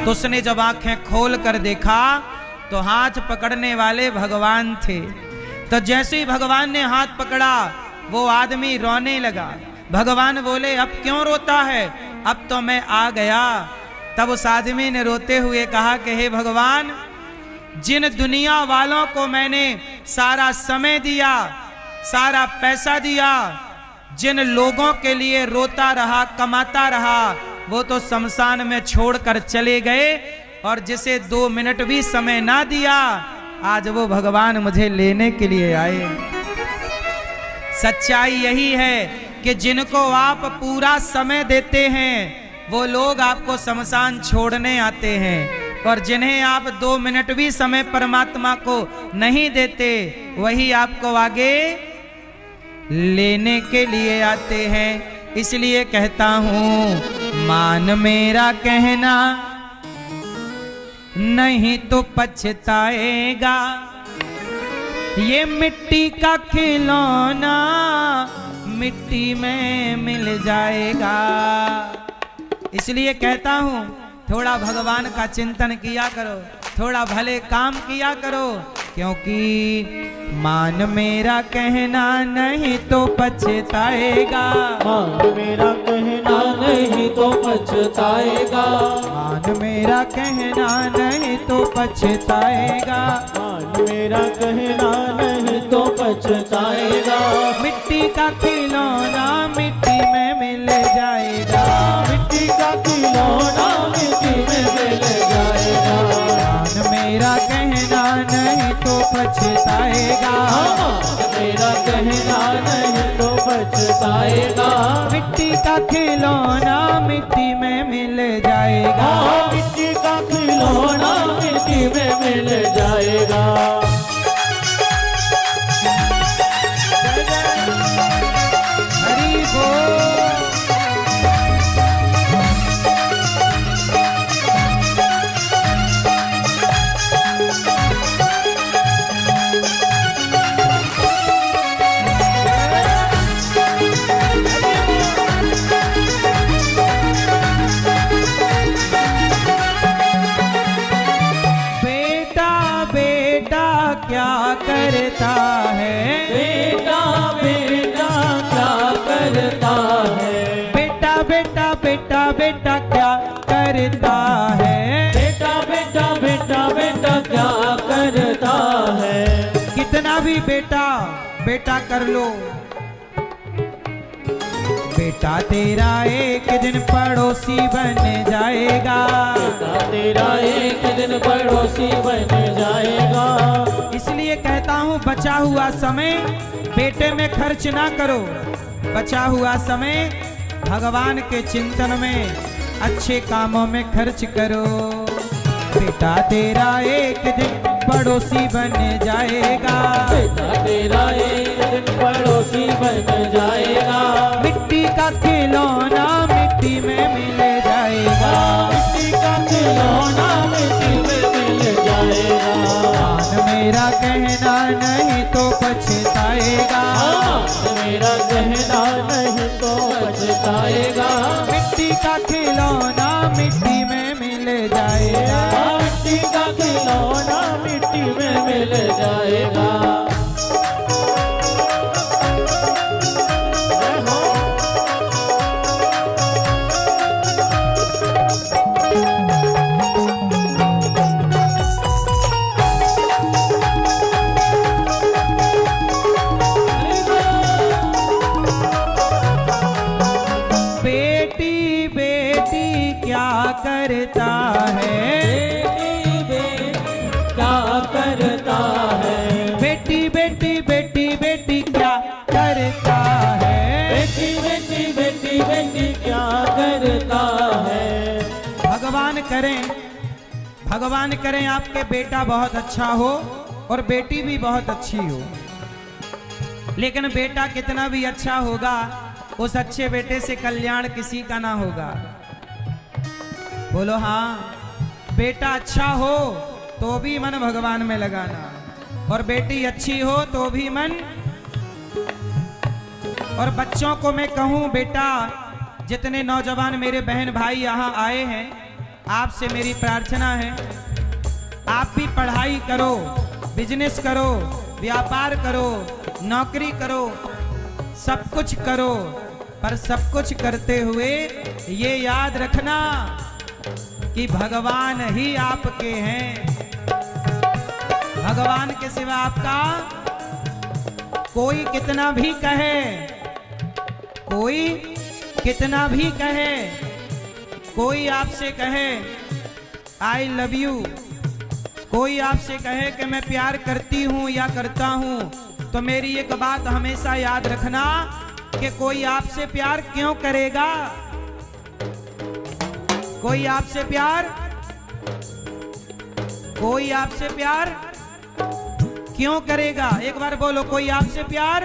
तो उसने जब आंखें खोल कर देखा तो हाथ पकड़ने वाले भगवान थे। तो जैसे ही भगवान ने हाथ पकड़ा वो आदमी रोने लगा। भगवान बोले अब क्यों रोता है, अब तो मैं आ गया। तब उस आदमी ने रोते हुए कहा कि हे भगवान, जिन दुनिया वालों को मैंने सारा समय दिया, सारा पैसा दिया, जिन लोगों के लिए रोता रहा, कमाता रहा, वो तो शमशान में छोड़कर चले गए, और जिसे 2 मिनट भी समय ना दिया, आज वो भगवान मुझे लेने के लिए आए। सच्चाई यही है कि जिनको आप पूरा समय देते हैं वो लोग आपको शमशान छोड़ने आते हैं, और जिन्हें आप 2 मिनट भी समय परमात्मा को नहीं देते वही आपको आगे लेने के लिए आते हैं। इसलिए कहता हूं मान मेरा कहना, नहीं तो पछताएगा। ये मिट्टी का खिलौना मिट्टी में मिल जाएगा। इसलिए कहता हूं थोड़ा भगवान का चिंतन किया करो, थोड़ा भले काम किया करो, क्योंकि मान मेरा कहना नहीं तो पछताएगा। मान मेरा कहना नहीं तो पछताएगा। मान मेरा कहना नहीं तो पछताएगा। मान मेरा कहना नहीं तो पछताएगा। मिट्टी का खिलौना मिट्टी में मिल जाएगा। मिट्टी का खिलौना मिट्टी में मिल जाएगा। मान मेरा कहना नहीं तो पछताएगा। मेरा कहना नहीं तो पछताएगा। मिट्टी का खिलौना मिट्टी में मिल जाएगा। मिट्टी का खिलौना मिट्टी में मिल जाएगा। हरि बोल। क्या करता है बेटा, बेटा क्या करता है। बेटा बेटा बेटा बेटा क्या करता है। बेटा बेटा बेटा बेटा क्या करता है। कितना भी बेटा बेटा कर लो, बेटा तेरा एक दिन पड़ोसी बन जाएगा। बेटा तेरा एक दिन पड़ोसी बन जाएगा। इसलिए कहता हूँ बचा हुआ समय बेटे में खर्च ना करो, बचा हुआ समय भगवान के चिंतन में, अच्छे कामों में खर्च करो। बेटा तेरा एक दिन पड़ोसी बन जाएगा। बेटा तेरा एक दिन पड़ोसी बन जाएगा। मिट्टी का खिलौना मिट्टी में मिल जाएगा। मिट्टी का खिलौना मिट्टी में मिल जाएगा। मान मेरा कहना नहीं तो पछताएगा। मेरा कहना नहीं तो पछताएगा। मिट्टी का खिलौना मिट्टी में मिल जाएगा। मिट्टी का खिलौना मिट्टी में मिल जाएगा। बेटी बेटी क्या करता है। क्या करता है। बेटी बेटी बेटी बेटी क्या करता है। बेटी बेटी बेटी बेटी क्या करता है। भगवान करें आपके बेटा बहुत अच्छा हो और बेटी भी बहुत अच्छी हो, लेकिन बेटा कितना भी अच्छा होगा उस अच्छे बेटे से कल्याण किसी का ना होगा। बोलो हाँ। बेटा अच्छा हो तो भी मन भगवान में लगाना, और बेटी अच्छी हो तो भी मन। और बच्चों को मैं कहूं, बेटा जितने नौजवान मेरे बहन भाई यहाँ आए हैं, आपसे मेरी प्रार्थना है, आप भी पढ़ाई करो, बिजनेस करो, व्यापार करो, नौकरी करो, सब कुछ करो, पर सब कुछ करते हुए ये याद रखना कि भगवान ही आपके हैं। भगवान के सिवा आपका कोई कितना भी कहे, कोई कितना भी कहे, कोई आपसे कहे आई लव यू, कोई आपसे कहे कि मैं प्यार करती हूं या करता हूं, तो मेरी एक बात हमेशा याद रखना कि कोई आपसे प्यार क्यों करेगा? कोई आपसे प्यार क्यों करेगा? एक बार बोलो, कोई आपसे प्यार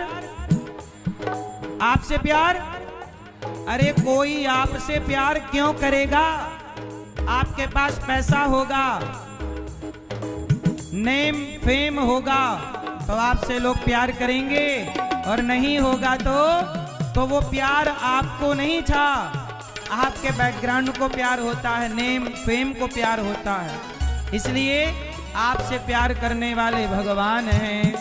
अरे कोई आपसे प्यार क्यों करेगा? आपके पास पैसा होगा, नेम फेम होगा, तो आपसे लोग प्यार करेंगे, और नहीं होगा तो वो प्यार आपको नहीं था, आपके बैकग्राउंड को प्यार होता है, नेम फेम को प्यार होता है। इसलिए आपसे प्यार करने वाले भगवान हैं।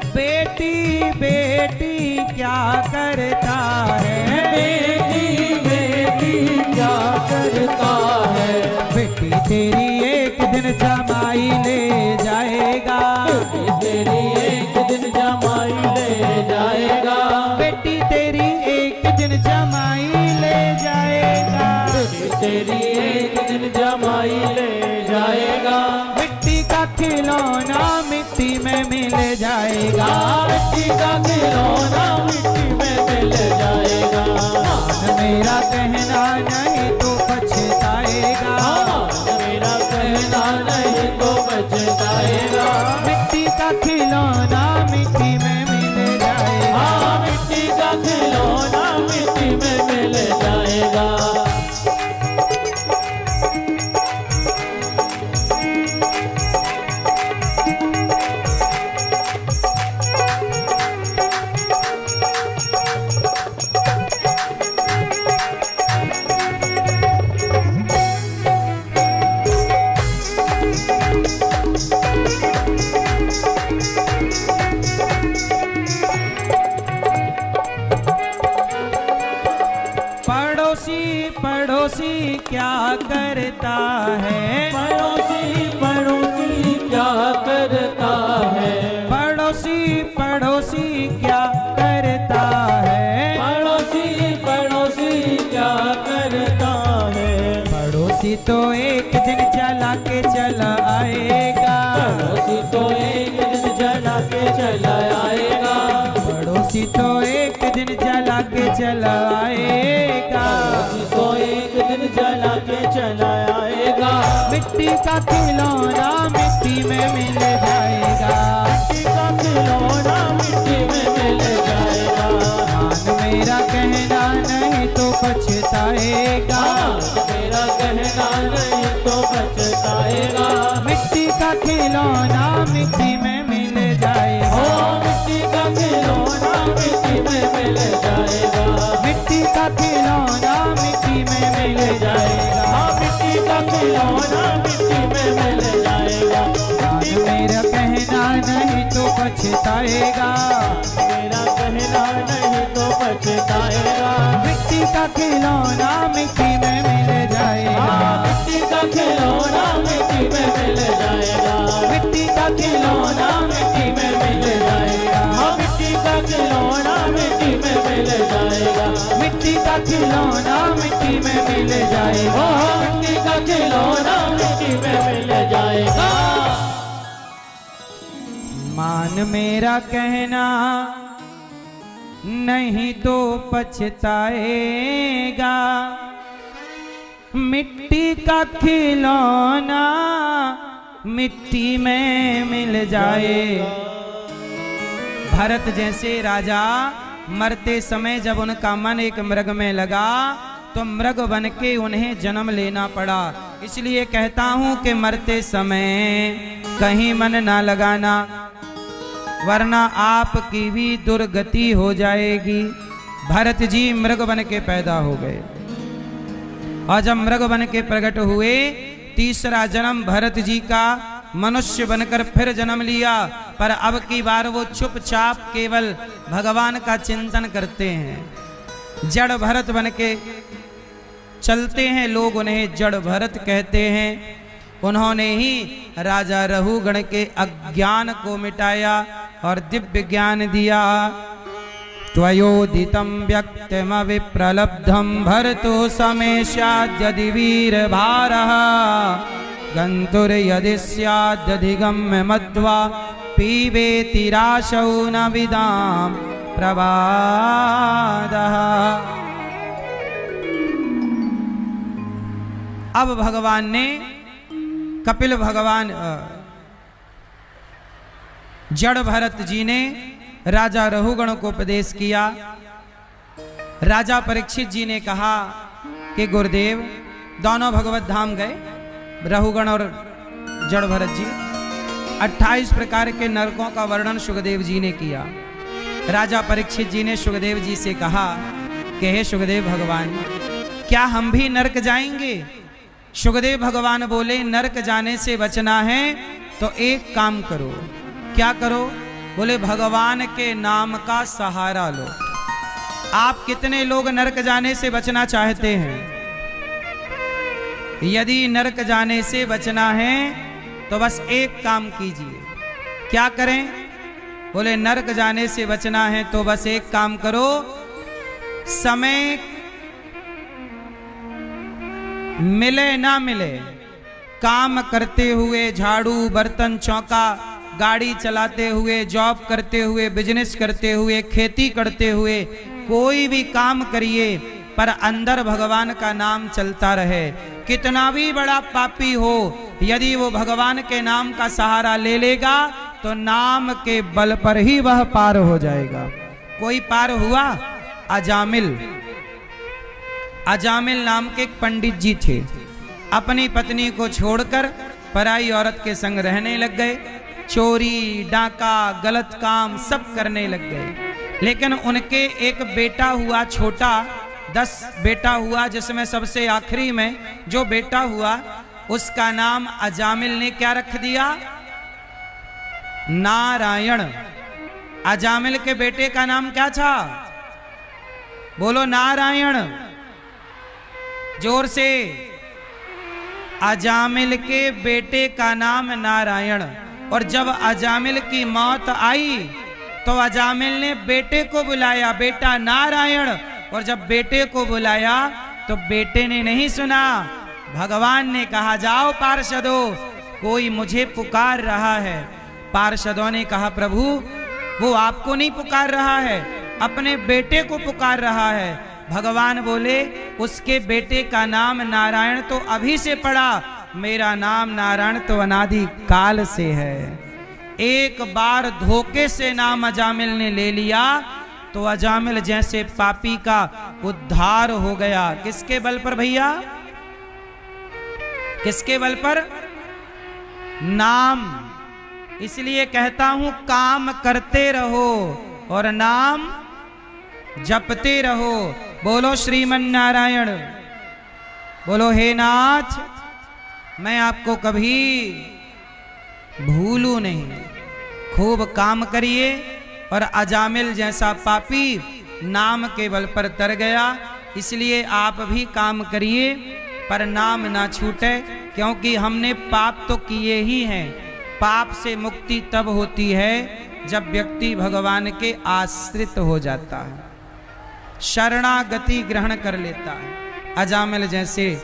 बेटी बेटी क्या करता है, बेटी बेटी क्या करता है, बेटी तेरी एक दिन जमाई ले जाएगा, बेटी तेरी एक दिन जमाई ले जाएगा, बेटी तेरी एक दिन जमाई ले जाएगा, बेटी तेरी एक दिन जमाई ले जाएगा, मिट्टी का खिलौना मिट्टी में मिल जाएगा, मिट्टी का खिलौना मिट्टी में मिल जाएगा, मेरा कहना नहीं तो पछताएगा, मेरा कहना नहीं तो पछताएगा, मिट्टी का खिलौना मिट्टी में मिल जाएगा, मिट्टी का खिलौना मिट्टी में मिल जाएगा। पड़ोसी क्या करता है, पड़ोसी पड़ोसी क्या करता है, पड़ोसी क्या करता है, पड़ोसी क्या करता है, पड़ोसी तो एक दिन चला के चला आएगा, पड़ोसी तो एक दिन जला के चला आएगा, पड़ोसी तो एक दिन जला के चला आएगा, पड़ोसी तो एक दिन जला के चला आएगा, मिट्टी का खिलौना मिट्टी में मिल जाएगा, मिट्टी का खिलौना मिट्टी में मिल जाएगा, मान मेरा कहना नहीं तो पछताएगा, मेरा कहना नहीं तो पछताएगा, मिट्टी का खिलौना मिट्टी में मिल जाएगा, मिट्टी का खिलौना मिट्टी में मिल जाएगा, मिट्टी का खिलौना मिट्टी में मिल जाएगा, मिट्टी का खिलौना मिट्टी में मिल जाएगा, मान मेरा कहना नहीं तो पछताएगा, मेरा कहना नहीं तो पछताएगा, मिट्टी का खिलौना मिट्टी में मिल जाएगा, मिट्टी का खिलौना मिट्टी में मिल जाएगा, मिट्टी का खिलौना मिट्टी में मिल जाएगा, मिट्टी का खिलौना मिट्टी में मिल जाएगा, मिट्टी का खिलौना मिट्टी में मिल जाएगा, मिट्टी का खिलौना मिट्टी में मिल जाएगा। मान मेरा कहना नहीं तो पछताएगा, मिट्टी का खिलौना मिट्टी में मिल जाए। भरत जैसे राजा मरते समय जब उनका मन एक मृग में लगा तो मृग बन के उन्हें जन्म लेना पड़ा। इसलिए कहता हूं कि मरते समय कहीं मन ना लगाना, वरना आपकी भी दुर्गति हो जाएगी। भरत जी मृग बन के पैदा हो गए। और जब मृग बन के प्रकट हुए, तीसरा जन्म भरत जी का मनुष्य बनकर फिर जन्म लिया। पर अब की बार वो चुपचाप केवल भगवान का चिंतन करते हैं। जड़ भरत बन के चलते हैं, लोग उन्हें जड़ भरत कहते हैं। उन्होंने ही राजा रहुगण के अज्ञान को मिटाया और दिव्य ज्ञान दिया। त्वयोदितं व्यक्तिमविप्रलब्धं भरतो समेष्याद्यदि वीरभारः गन्तुर्यदि स्यादधिगम्य मत्वा पीबेति राशौ न विदां प्रवादः। अब भगवान ने कपिल भगवान जड़ भरत जी ने राजा रहुगण को उपदेश किया। राजा परीक्षित जी ने कहा कि गुरुदेव, दोनों भगवत धाम गए, रहुगण और जड़ भरत जी। 28 प्रकार के नरकों का वर्णन सुखदेव जी ने किया। राजा परीक्षित जी ने सुखदेव जी से कहा कि हे सुखदेव भगवान, क्या हम भी नरक जाएंगे? सुखदेव भगवान बोले, नरक जाने से बचना है तो एक काम करो। क्या करो? बोले, भगवान के नाम का सहारा लो। आप कितने लोग नरक जाने से बचना चाहते हैं? यदि नरक जाने से बचना है तो बस एक काम कीजिए। क्या करें? बोले, नरक जाने से बचना है तो बस एक काम करो, समय मिले ना मिले, काम करते हुए, झाड़ू बर्तन चौका, गाड़ी चलाते हुए, जॉब करते हुए, बिजनेस करते हुए, खेती करते हुए, कोई भी काम करिए पर अंदर भगवान का नाम चलता रहे। कितना भी बड़ा पापी हो, यदि वो भगवान के नाम का सहारा ले लेगा तो नाम के बल पर ही वह पार हो जाएगा। कोई पार हुआ? अजामिल नाम के एक पंडित जी थे। अपनी पत्नी को छोड़कर पराई औरत के संग रहने लग गए। चोरी डाका गलत काम सब करने लग गए। लेकिन उनके एक बेटा हुआ छोटा, 10 बेटा हुआ, जिसमें सबसे आखिरी में जो बेटा हुआ उसका नाम अजामिल ने क्या रख दिया? नारायण। अजामिल के बेटे का नाम क्या था? बोलो, नारायण। जोर से। अजामिल के बेटे का नाम नारायण। और जब अजामिल की मौत आई तो अजामिल ने बेटे को बुलाया, बेटा नारायण। और जब बेटे को बुलाया तो बेटे ने नहीं सुना। भगवान ने कहा, जाओ पार्षदों, कोई मुझे पुकार रहा है। पार्षदों ने कहा, प्रभु वो आपको नहीं पुकार रहा है, अपने बेटे को पुकार रहा है। भगवान बोले, उसके बेटे का नाम नारायण तो अभी से पड़ा, मेरा नाम नारायण तो अनादि काल से है। एक बार धोखे से नाम अजामिल ने ले लिया तो अजामिल जैसे पापी का उद्धार हो गया। किसके बल पर भैया? किसके बल पर? नाम। इसलिए कहता हूं, काम करते रहो और नाम जपते रहो। बोलो श्रीमन नारायण। बोलो, हे नाथ, मैं आपको कभी भूलू नहीं। खूब काम करिए। और अजामिल जैसा पापी नाम के बल पर तर गया। इसलिए आप भी काम करिए पर नाम ना छूटे, क्योंकि हमने पाप तो किए ही हैं। पाप से मुक्ति तब होती है जब व्यक्ति भगवान के आश्रित हो जाता है, शरणागति ग्रहण कर लेता है। अजामिल जैसे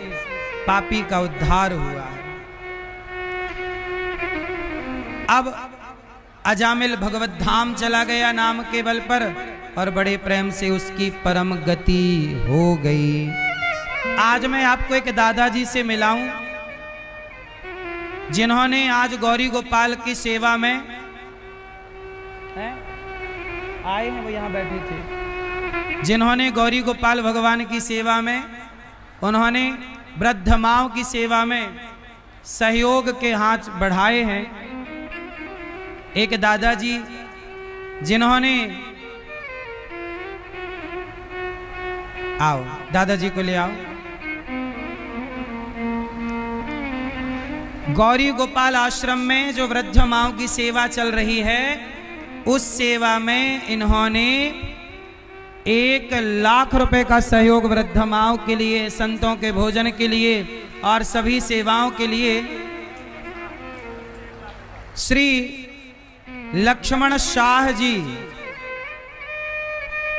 पापी का उद्धार हुआ है। अब अजामिल भगवत धाम चला गया नाम के बल पर और बड़े प्रेम से उसकी परम गति हो गई। आज मैं आपको एक दादाजी से मिलाऊं जिन्होंने आज गौरी गोपाल की सेवा में आए हैं, वो यहाँ बैठे थे, जिन्होंने गौरी गोपाल भगवान की सेवा में, उन्होंने वृद्ध माओं की सेवा में सहयोग के हाथ बढ़ाए हैं। एक दादाजी जिन्होंने, आओ दादाजी को ले आओ, गौरी गोपाल आश्रम में जो वृद्ध माओं की सेवा चल रही है, उस सेवा में इन्होंने 1,00,000 रुपए का सहयोग वृद्ध माओं के लिए, संतों के भोजन के लिए और सभी सेवाओं के लिए श्री लक्ष्मण शाह जी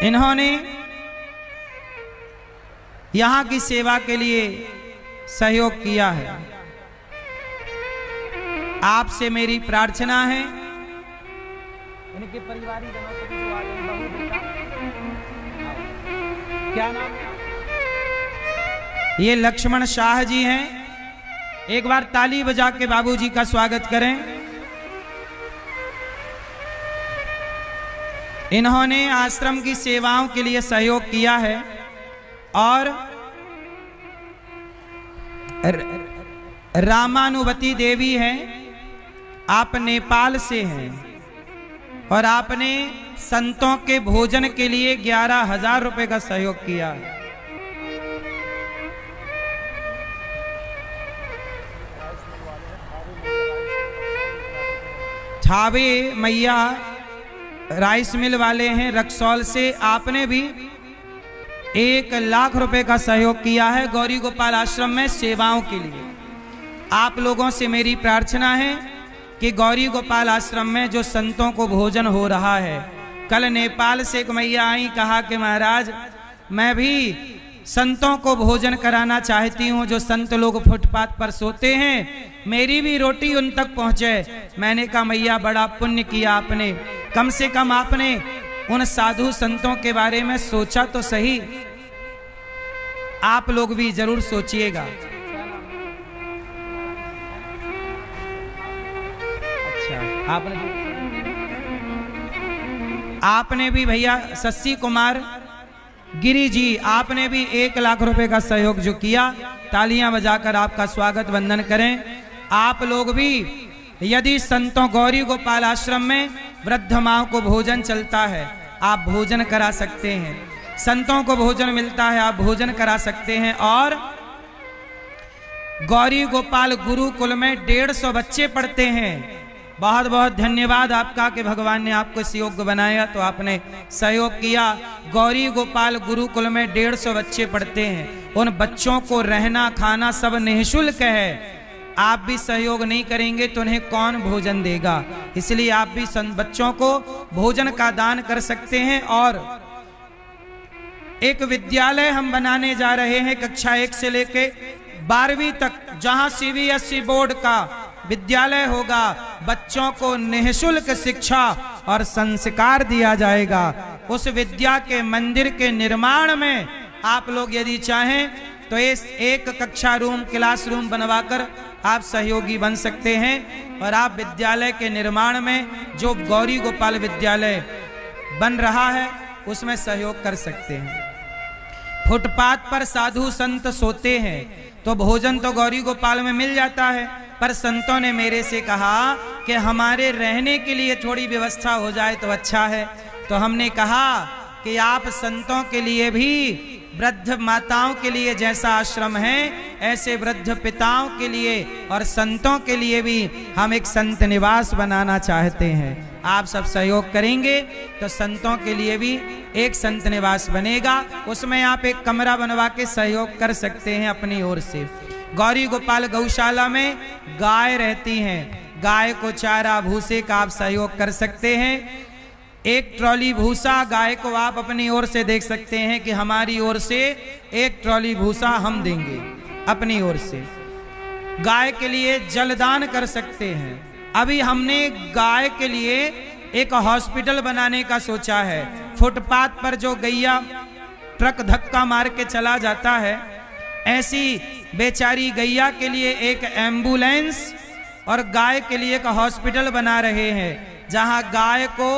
इन्होंने यहां की सेवा के लिए सहयोग किया है। आपसे मेरी प्रार्थना है, इनके परिवारीजनों से भी जो आगे बहू बेटा, क्या नाम है? ये लक्ष्मण शाह जी हैं। एक बार ताली बजा के बाबूजी का स्वागत करें। इन्होंने आश्रम की सेवाओं के लिए सहयोग किया है और रामानुवती देवी हैं, आप नेपाल से हैं और आपने संतों के भोजन के लिए 11,000 रुपए का सहयोग किया है। थावे मैया राइस मिल वाले हैं रक्सौल से, आपने भी 1,00,000 रुपए का सहयोग किया है गौरी गोपाल आश्रम में सेवाओं के लिए। आप लोगों से मेरी प्रार्थना है कि गौरी गोपाल आश्रम में जो संतों को भोजन हो रहा है, कल नेपाल से एक मैया आई, कहा कि महाराज मैं भी संतों को भोजन कराना चाहती हूँ, जो संत लोग फुटपाथ पर सोते हैं, मेरी भी रोटी उन तक पहुँचे। मैंने कहा मैया बड़ा पुण्य किया आपने, कम से कम आपने उन साधु संतों के बारे में सोचा तो सही। आप लोग भी जरूर सोचिएगा। आपने भी भैया शशि कुमार गिरी जी, आपने भी 1,00,000 रुपए का सहयोग जो किया, तालियां बजाकर आपका स्वागत वंदन करें। आप लोग भी यदि संतों गौरी गोपाल आश्रम में वृद्ध माओं को भोजन चलता है, आप भोजन करा सकते हैं। संतों को भोजन मिलता है, आप भोजन करा सकते हैं। और गौरी गोपाल गुरुकुल में 150 बच्चे पढ़ते हैं। बहुत बहुत धन्यवाद आपका कि भगवान ने आपको इस योग्य बनाया, तो आपने सहयोग किया। गौरी गोपाल गुरुकुल में 150 बच्चे पढ़ते हैं, उन बच्चों को रहना खाना सब निःशुल्क है। आप भी सहयोग नहीं करेंगे तो उन्हें कौन भोजन देगा, इसलिए आप भी बच्चों को भोजन का दान कर सकते हैं। और एक विद्यालय हम बनाने जा रहे हैं कक्षा 1 से लेके 12वीं तक, जहां CBSE बोर्ड का विद्यालय होगा। बच्चों को निःशुल्क शिक्षा और संस्कार दिया जाएगा। उस विद्या के मंदिर के निर्माण में आप लोग यदि चाहें तो इस एक कक्षा रूम क्लासरूम बनवाकर आप सहयोगी बन सकते हैं और आप विद्यालय के निर्माण में जो गौरी गोपाल विद्यालय बन रहा है उसमें सहयोग कर सकते हैं। फुटपाथ पर साधु संत सोते हैं तो भोजन तो गौरी गोपाल में मिल जाता है, पर संतों ने मेरे से कहा कि हमारे रहने के लिए थोड़ी व्यवस्था हो जाए तो अच्छा है। तो हमने कहा कि आप संतों के लिए भी, वृद्ध माताओं के लिए जैसा आश्रम है, ऐसे वृद्ध पिताओं के लिए और संतों के लिए भी हम एक संत निवास बनाना चाहते हैं। आप सब सहयोग करेंगे तो संतों के लिए भी एक संत निवास बनेगा। उसमें आप एक कमरा बनवा के सहयोग कर सकते हैं अपनी ओर से। गौरी गोपाल गौशाला में गाय रहती हैं, गाय को चारा भूसे का आप सहयोग कर सकते हैं। एक ट्रॉली भूसा गाय को आप अपनी ओर से देख सकते हैं कि हमारी ओर से एक ट्रॉली भूसा हम देंगे अपनी ओर से। गाय के लिए जलदान कर सकते हैं। अभी हमने गाय के लिए एक हॉस्पिटल बनाने का सोचा है। फुटपाथ पर जो गैया ट्रक धक्का मार के चला जाता है, ऐसी बेचारी गैया के लिए एक एम्बुलेंस और गाय के लिए एक हॉस्पिटल बना रहे हैं, जहां गाय को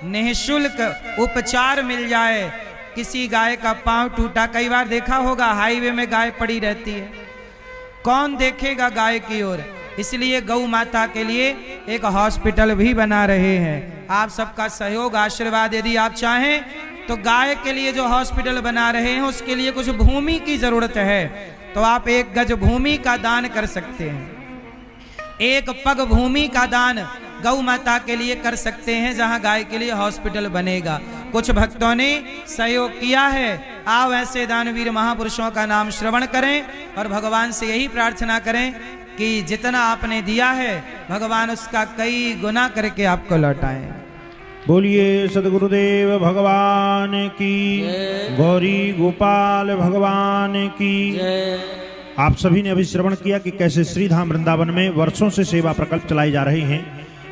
निःशुल्क उपचार मिल जाए। किसी गाय का पांव टूटा, कई बार देखा होगा हाईवे में गाय पड़ी रहती है, कौन देखेगा गाय की ओर, इसलिए गौ माता के लिए एक हॉस्पिटल भी बना रहे हैं। आप सबका सहयोग आशीर्वाद यदि आप चाहें तो गाय के लिए जो हॉस्पिटल बना रहे हैं उसके लिए कुछ भूमि की जरूरत है, तो आप 1 गज भूमि का दान कर सकते हैं। एक पग भूमि का दान गौ माता के लिए कर सकते हैं, जहां गाय के लिए हॉस्पिटल बनेगा। कुछ भक्तों ने सहयोग किया है। आओ ऐसे दानवीर महापुरुषों का नाम श्रवण करें और भगवान से यही प्रार्थना करें कि जितना आपने दिया है भगवान उसका कई गुना करके आपको लौटाएं। बोलिए सदगुरुदेव भगवान की, गौरी गोपाल भगवान की। आप सभी ने अभी श्रवण किया कि कैसे श्रीधाम वृंदावन में वर्षों से सेवा प्रकल्प चलाए जा रहे हैं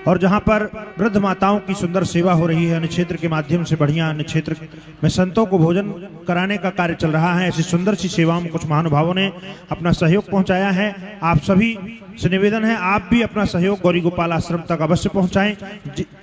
और जहां पर वृद्ध माताओं की सुंदर सेवा हो रही है। अन्य क्षेत्र के माध्यम से बढ़िया अन्य क्षेत्र में संतों को भोजन कराने का कार्य चल रहा है। ऐसी सुंदर सी सेवाओं में कुछ महानुभावों ने अपना सहयोग पहुंचाया है। आप सभी से निवेदन है, आप भी अपना सहयोग गौरी गोपाल आश्रम तक अवश्य पहुंचाएं।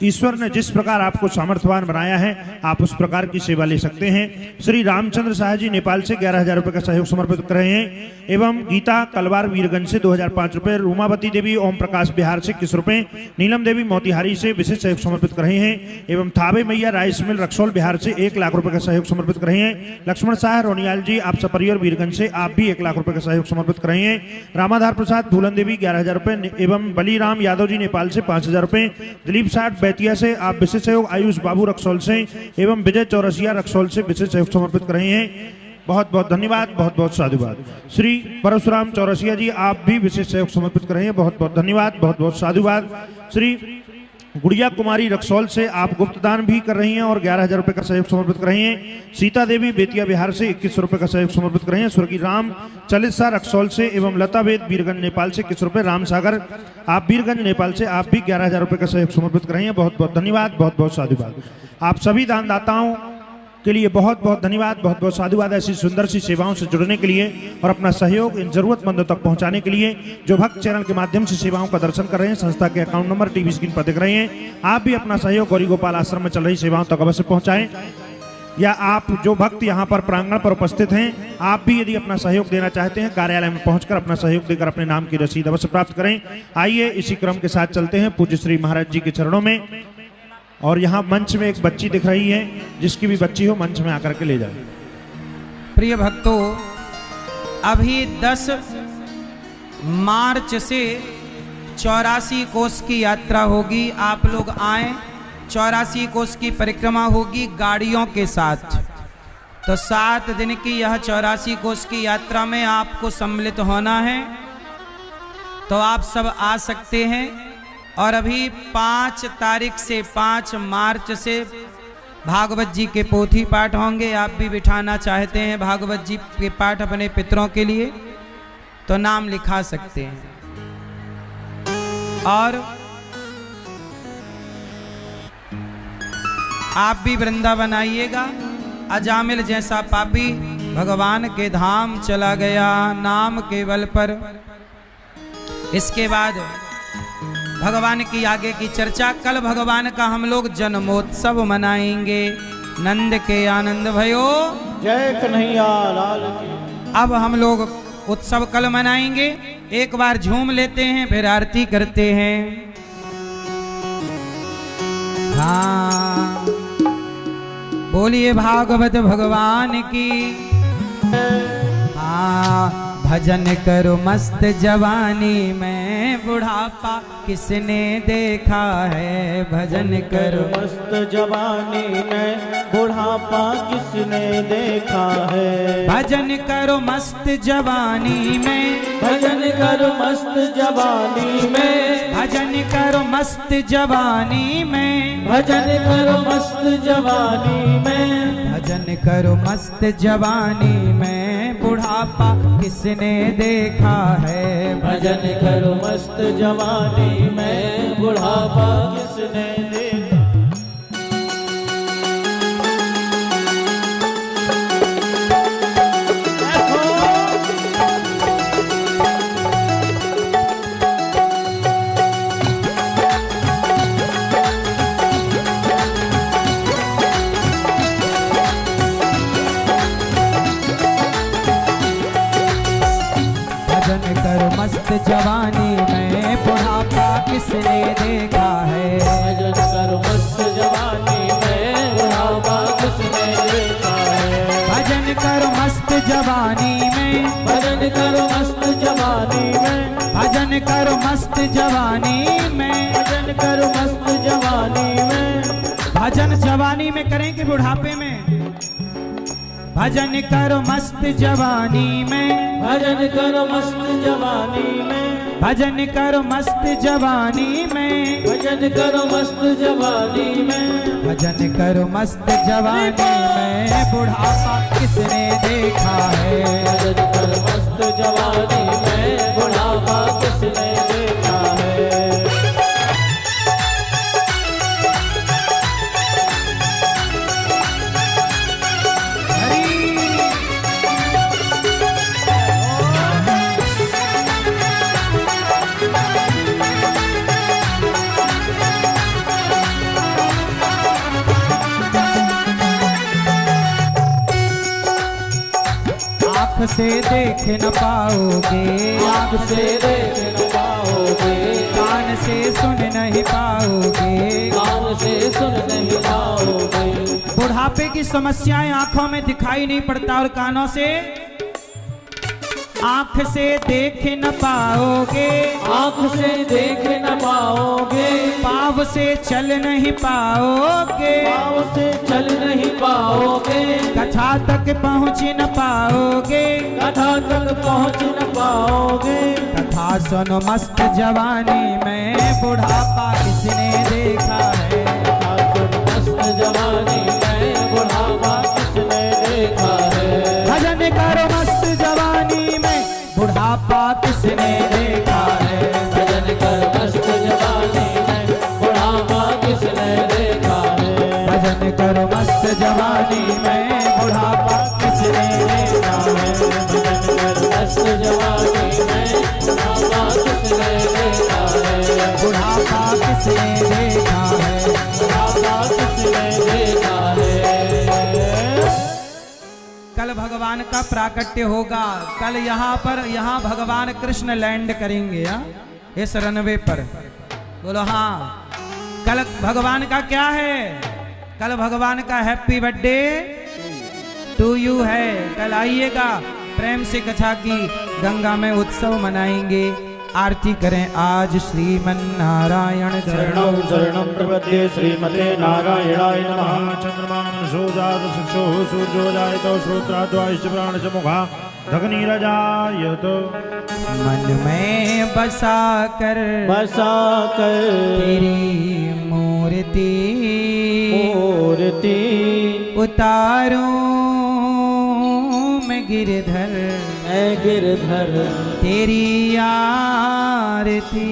ईश्वर ने जिस प्रकार आपको सामर्थ्यवान बनाया है, आप उस प्रकार की सेवा ले सकते हैं। श्री रामचंद्र शाह जी नेपाल से 11,000 रुपए का सहयोग समर्पित कर रहे हैं एवं गीता कलवार वीरगंज से 2,005 रुपए, रूमावती देवी ओम प्रकाश बिहार से 21 रुपए, नीलम देवी मोतिहारी से विशेष सहयोग समर्पित कर रहे हैं एवं थावे मैया राइस मिल रक्सौल बिहार से 1 लाख रुपए का सहयोग समर्पित कर रहे हैं। लक्ष्मण शाह रोनियाल जी आप सपरियर वीरगंज से आप भी 1 लाख रुपए का सहयोग समर्पित कर रहे हैं। रामाधार प्रसाद फूलन देवी 11,000 रुपए एवं बलीराम यादव जी नेपाल से 5,000 रुपए, दिलीप साठ बैतिया से आप विशेष सहयोग, आयुष बाबू रक्सौल से एवं विजय चौरसिया रक्सौल से विशेष सहयोग समर्पित कर रहे हैं। बहुत बहुत धन्यवाद, बहुत बहुत साधुवाद। श्री परशुराम चौरसिया जी आप भी विशेष सहयोग समर्पित कर रहे हैं, बहुत बहुत धन्यवाद, बहुत बहुत साधुवाद। श्री गुड़िया कुमारी रक्सौल से आप गुप्त दान भी कर रही हैं और 11,000 रुपए का सहयोग समर्पित कर रही हैं। सीता देवी बेतिया बिहार से 21 रुपए का सहयोग समर्पित कर रहे हैं। स्वर्गीय राम चलिसा रक्सौल से एवं लता वेद बीरगंज नेपाल से 21 रुपए, राम सागर आप बीरगंज नेपाल से आप भी 11,000 रुपए का सहयोग समर्पित कर रहे हैं। बहुत बहुत धन्यवाद, बहुत बहुत साधुवाद। आप सभी दानदाताओं के लिए बहुत बहुत धन्यवाद, बहुत बहुत साधुवाद। ऐसी सुंदर सी सेवाओं से जुड़ने के लिए और अपना सहयोग इन जरूरतमंदों तक पहुंचाने के लिए जो भक्त चैनल के माध्यम से सेवाओं का दर्शन कर रहे हैं, संस्था के अकाउंट नंबर टीवी स्क्रीन पर दिख रहे हैं। आप भी अपना सहयोग गौरी गोपाल आश्रम में चल रही सेवाओं तक अवश्य पहुंचाएं। या आप जो भक्त यहाँ पर प्रांगण पर उपस्थित हैं, आप भी यदि अपना सहयोग देना चाहते हैं, कार्यालय में पहुंचकर अपना सहयोग देकर अपने नाम की रसीद अवश्य प्राप्त करें। आइए इसी क्रम के साथ चलते हैं पूज्य श्री महाराज जी के चरणों में। और यहाँ मंच में एक बच्ची दिख रही है, जिसकी भी बच्ची हो मंच में आकर के ले जाए। प्रिय भक्तों, अभी 10 मार्च से 84 कोस की यात्रा होगी। आप लोग आए, 84 कोस की परिक्रमा होगी गाड़ियों के साथ। तो 7 दिन की यह 84 कोस की यात्रा में आपको सम्मिलित होना है, तो आप सब आ सकते हैं। और अभी 5 तारीख से 5 मार्च से भागवत जी के पोथी पाठ होंगे। आप भी बिठाना चाहते हैं भागवत जी के पाठ अपने पितरों के लिए, तो नाम लिखा सकते हैं। और आप भी वृंदावन आइएगा। अजामिल जैसा पापी भगवान के धाम चला गया नाम के बल पर। इसके बाद भगवान की आगे की चर्चा। कल भगवान का हम लोग जन्मोत्सव मनाएंगे। नंद के आनंद भयो, जय कन्हैया लाल की। अब हम लोग उत्सव कल मनाएंगे। एक बार झूम लेते हैं, फिर आरती करते हैं। हाँ, बोलिए भागवत भगवान की। हाँ, भजन करो मस्त जवानी में, बुढ़ापा किसने देखा है। भजन करो मस्त जवानी में, बुढ़ापा किसने देखा है। भजन करो मस्त जवानी में, भजन करो मस्त जवानी में, भजन करो मस्त जवानी में, भजन करो मस्त जवानी में, भजन करो मस्त जवानी में, बुढ़ापा किसने देखा है। भजन करो मस्त जवानी में, बुढ़ापा किसने देखा। भजन करो मस्त जवानी में, बुढ़ापा किसने देखा है। भजन करो मस्त जवानी में, बुढ़ापा किसने देखा है। भजन करो मस्त जवानी में, भजन करो मस्त जवानी में, भजन भजन करो मस्त जवानी में, भजन करो मस्त जवानी में, भजन जवानी में करें कि बुढ़ापे में? भजन करो मस्त जवानी में, भजन करो मस्त जवानी में, भजन करो मस्त जवानी में, भजन करो मस्त जवानी में, भजन करो मस्त जवानी में, बुढ़ापा किसने देखा है? भजन करो मस्त जवानी में, बुढ़ापा किसने देखा है? आँख से देख न पाओगे, आँख से देख न पाओगे, कान से सुन नहीं पाओगे, कान से सुन नहीं पाओगे। बुढ़ापे की समस्याएं आंखों में दिखाई नहीं पड़ता और कानों से, आँख से देख न पाओगे, आँख से देख न पाओगे, पाँव से चल नहीं पाओगे, पाँव से चल नहीं पाओगे, कथा तक पहुँच न पाओगे, कथा तक पहुँच न पाओगे। कथा सुनो मस्त जवानी में, बुढ़ापा किसने देखा है? कथा सुन मस्त जवानी में, बुढ़ापा किसने देखा है? भजन करो मस्त जवानी में, बुढ़ापा किसने देखा है? भजन कर मस्त जवानी में, बुढ़ापा किसने देखा है? भजन करो मस्त जवानी में, बुढ़ापा किसने देखा है? भजन कर मस्त जवानी में, बुढ़ापा किसने देखा है? बुढ़ापा किसने देखा है? बुढ़ापा किसने देखा है? कल भगवान का प्राकट्य होगा, कल यहाँ भगवान कृष्ण लैंड करेंगे इस रनवे पर। बोलो हाँ, कल भगवान का क्या है? कल भगवान का हैप्पी बर्थडे टू यू है। कल आइएगा, प्रेम से कथा की गंगा में उत्सव मनाएंगे, आरती करें आज श्रीमन नारायण शरणं शरणं प्रपद्ये श्रीमते नारायणाय नमः। चंद्रमानं जात शिक्षो सूर्यो जायतो श्रोत्राद्वाश्च प्राणश्च मुखा धगनीरजायतो। मन में बसा कर तेरी मूर्ति उतारूं मैं गिरधर, गिरधर तेरी आरती।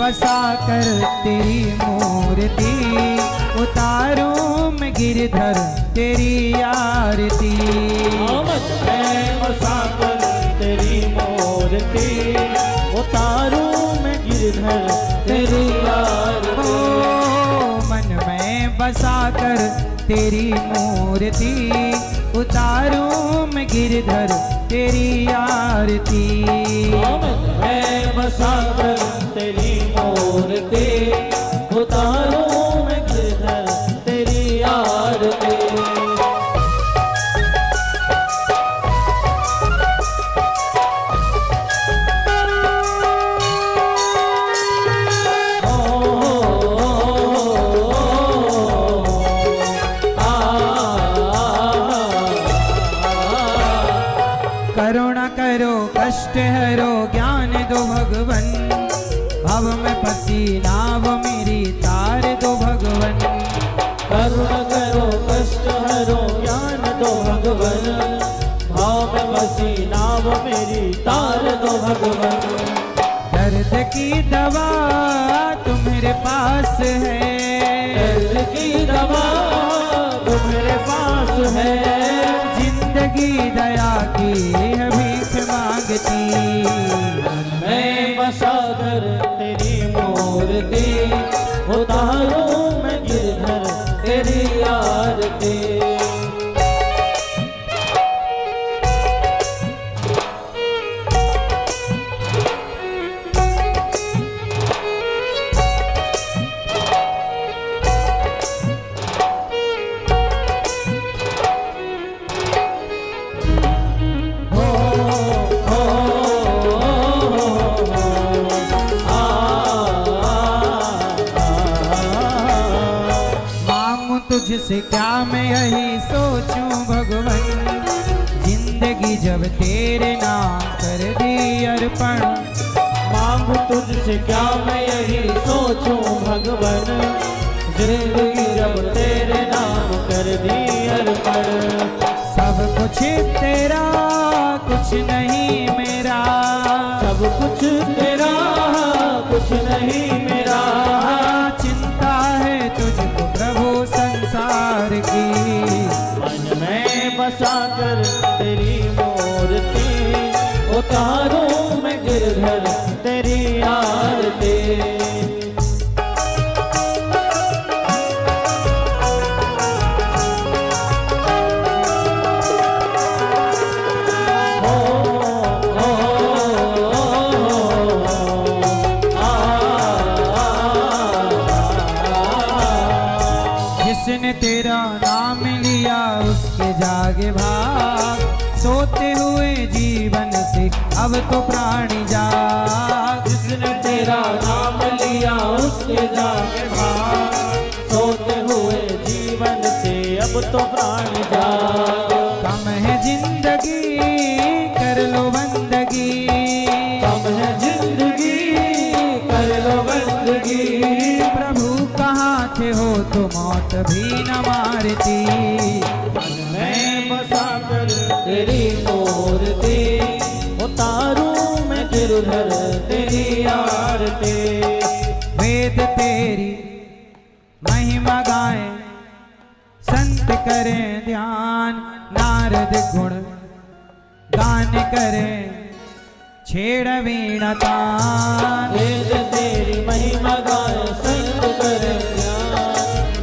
बसा कर तेरी मूर्ति उतारूं मैं गिरधर तेरी आरती। मैं बसा कर तेरी मूर्ति उतारूं मैं गिरधर तेरी आरती। मन में बसा कर तेरी मूर्ति उतारूं मैं गिरधर तेरी आरती। मैं बसा कर तेरी मूर्ति उतारूं मैं गिरधर तेरी आरती। करुणा करो कष्ट हरो ज्ञान दो भगवन, भव में फंसी नाव मेरी तार दो भगवन। करुणा करो कष्ट हरो ज्ञान दो भगवन, भाव में फंसी नाव मेरी तार दो भगवन। दर्द की दवा तुम्हारे पास है, दर्द की दवा तुम्हारे पास है। जिंदगी दया की है भीख मांगती। मैं बसा कर तेरी मूर्ति उतारूं मैं गिरधर तेरी आरती। तुझसे क्या मैं यही सोचूं भगवन, जिंदगी जब तेरे नाम कर दी अर्पण। मांगू तुझसे क्या मैं यही सोचूं भगवन, जिंदगी जब तेरे नाम कर दी अर्पण। सब कुछ तेरा कुछ नहीं मेरा, सब कुछ तेरा कुछ नहीं मेरा। चिंता है तुझको प्रभु संसार की, मन में बसा कर तेरी मूर्ति, उतारूं मैं गिरधर तेरी आरती। जिसने तेरा नाम लिया उसके जागे भाग, सोते हुए जीवन से अब तो प्राणी जाग। जिसने तेरा नाम लिया उसके जागे भाग, सोते हुए जीवन से अब तो प्राण जाग। कम है जिंदगी कर लो बंदगी, कम है जिंदगी कर लो बंदगी। प्रभु कहाँ थे हो तो मौत भी न मारती। मन में बसा कर तेरी मूर्ति, उतारूं मैं गिरधर तेरी आरती। वेद तेरी महिमा गाएं, संत करें ध्यान, नारद गुण गान करें छेड़ वीणा तान। वेद तेरी महिमा गाए संत करे ध्यान,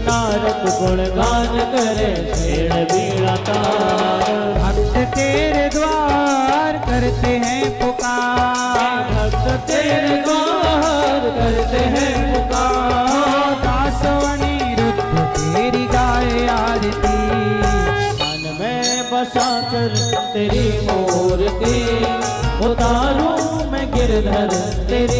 नारद गुण गान करे छेड़ वीणा तान। भक्त तेरे द्वार करते हैं पुकार, भक्त तेरे द्वार करते हैं पुकार। दास अनिरुद्ध तेरी गाए आरती। मन में बसा कर तेरी मूर्ति, उतारूं मैं गिरधर तेरी